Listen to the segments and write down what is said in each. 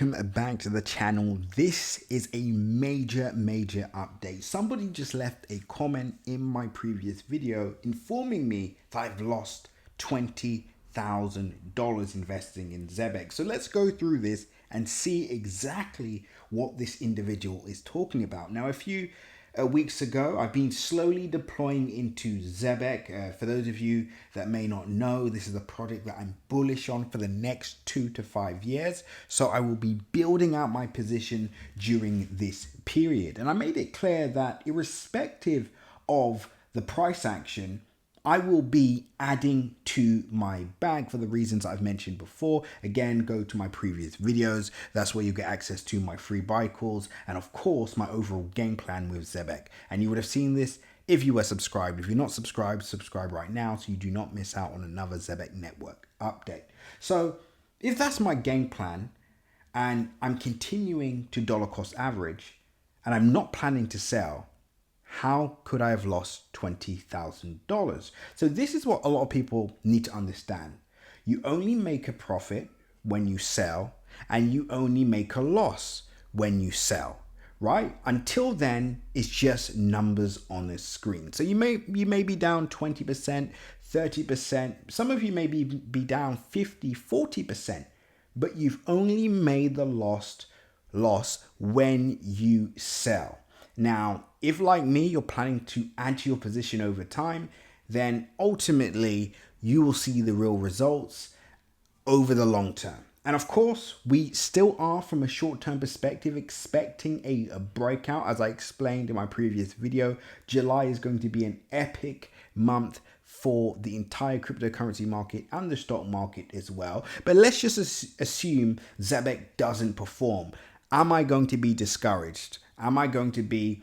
Welcome back to the channel. This is a major update. Somebody just left a comment in my previous video informing me that I've lost $20,000 investing in Zebec. So let's go through this and see exactly what this individual is talking about. Now, a few weeks ago, I've been slowly deploying into Zebec. For those of you that may not know, this is a project that I'm bullish on for the next 2 to 5 years. So I will be building out my position during this period. And I made it clear that irrespective of the price action, I will be adding to my bag for the reasons I've mentioned before. Again, go to my previous videos. That's where you get access to my free buy calls and of course my overall game plan with Zebec. And you would have seen this if you were subscribed. If you're not subscribed, subscribe right now so you do not miss out on another Zebec network update. So if that's my game plan and I'm continuing to dollar cost average and I'm not planning to sell, how could I have lost $20,000? So this is what a lot of people need to understand. You only make a profit when you sell and you only make a loss when you sell, right? Until then, it's just numbers on a screen. So you may be down 20%, 30%. Some of you may be down 50, 40%, but you've only made the loss when you sell. Now, if like me, you're planning to add to your position over time, then ultimately you will see the real results over the long term. And of course, we still are from a short-term perspective expecting a breakout. As I explained in my previous video, July is going to be an epic month for the entire cryptocurrency market and the stock market as well. But let's just assume Zebec doesn't perform. Am I going to be discouraged? Am I going to be,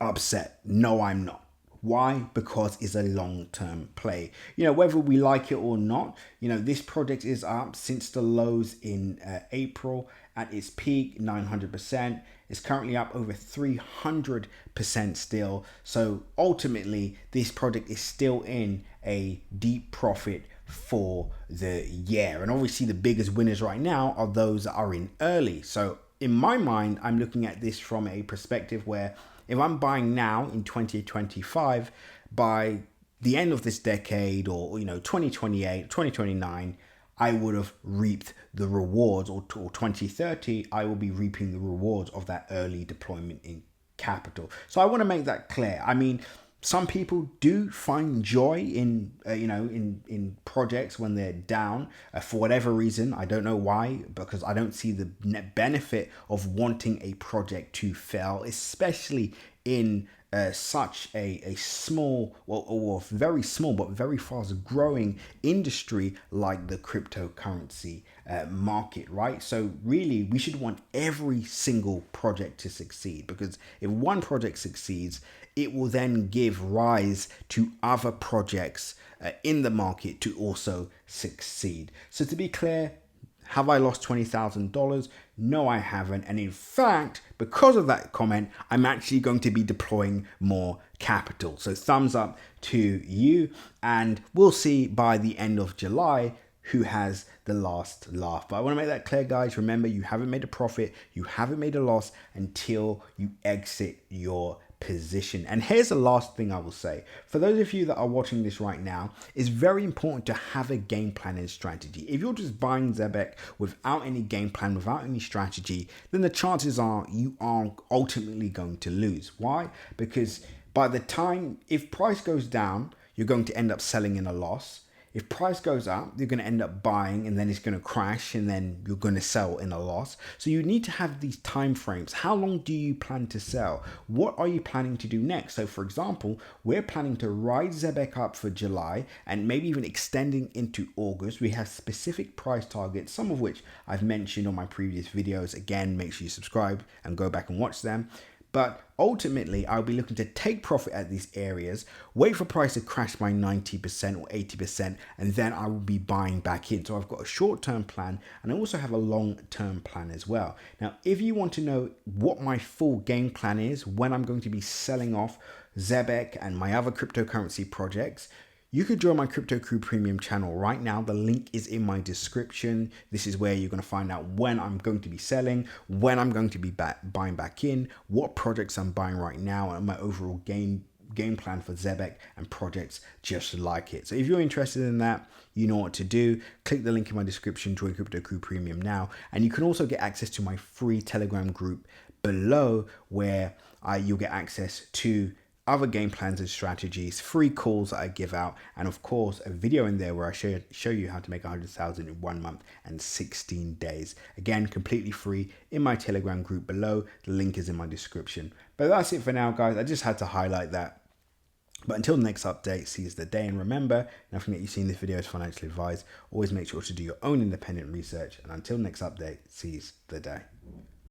upset? No, I'm not. Why? Because it's a long-term play. Whether we like it or not, this project is up since the lows in April at its peak, 900%. It's currently up over 300% still. So ultimately, this project is still in a deep profit for the year. And obviously the biggest winners right now are those that are in early. So in my mind, I'm looking at this from a perspective where if I'm buying now in 2025, by the end of this decade or 2028, 2029, I would have reaped the rewards, or 2030, I will be reaping the rewards of that early deployment in capital. So I want to make that clear. I mean, some people do find joy in projects when they're down for whatever reason. I don't know why, because I don't see the net benefit of wanting a project to fail, especially in such a small or very small but very fast growing industry like the cryptocurrency market, right? So really, we should want every single project to succeed, because if one project succeeds, it will then give rise to other projects in the market to also succeed. So to be clear, have I lost $20,000? No, I haven't. And in fact, because of that comment, I'm actually going to be deploying more capital. So thumbs up to you, and we'll see by the end of July who has the last laugh. But I want to make that clear, guys. Remember, you haven't made a profit, you haven't made a loss until you exit your position. And here's the last thing I will say. For those of you that are watching this right now, it's very important to have a game plan and strategy. If you're just buying Zebec without any game plan, without any strategy, then the chances are you are ultimately going to lose. Why? Because by the time, if price goes down, you're going to end up selling in a loss. If price goes up, you're going to end up buying, and then it's going to crash, and then you're going to sell in a loss. So you need to have these time frames. How long do you plan to sell? What are you planning to do next? So for example, we're planning to ride Zebec up for July and maybe even extending into August. We have specific price targets, some of which I've mentioned on my previous videos. Again, make sure you subscribe and go back and watch them. But ultimately, I'll be looking to take profit at these areas, wait for price to crash by 90% or 80%, and then I will be buying back in. So I've got a short-term plan, and I also have a long-term plan as well. Now, if you want to know what my full game plan is, when I'm going to be selling off Zebec and my other cryptocurrency projects, You could join my Crypto Crew Premium channel right now. The link is in my description. This is where you're going to find out when I'm going to be selling, when I'm going to be buying back in, what projects I'm buying right now, and my overall game plan for Zebec and projects just like it. So if you're interested in that, you know what to do. Click the link in my description, join Crypto Crew Premium now. And you can also get access to my free Telegram group below, where you'll get access to other game plans and strategies, free calls that I give out, and of course a video in there where I show you how to make 100,000 in 1 month and 16 days. Again, completely free in my Telegram group below. The link is in my description. But that's it for now, guys. I just had to highlight that. But until the next update, seize the day. And remember, nothing that you see in this video is financially advised. Always make sure to do your own independent research. And until next update, seize the day.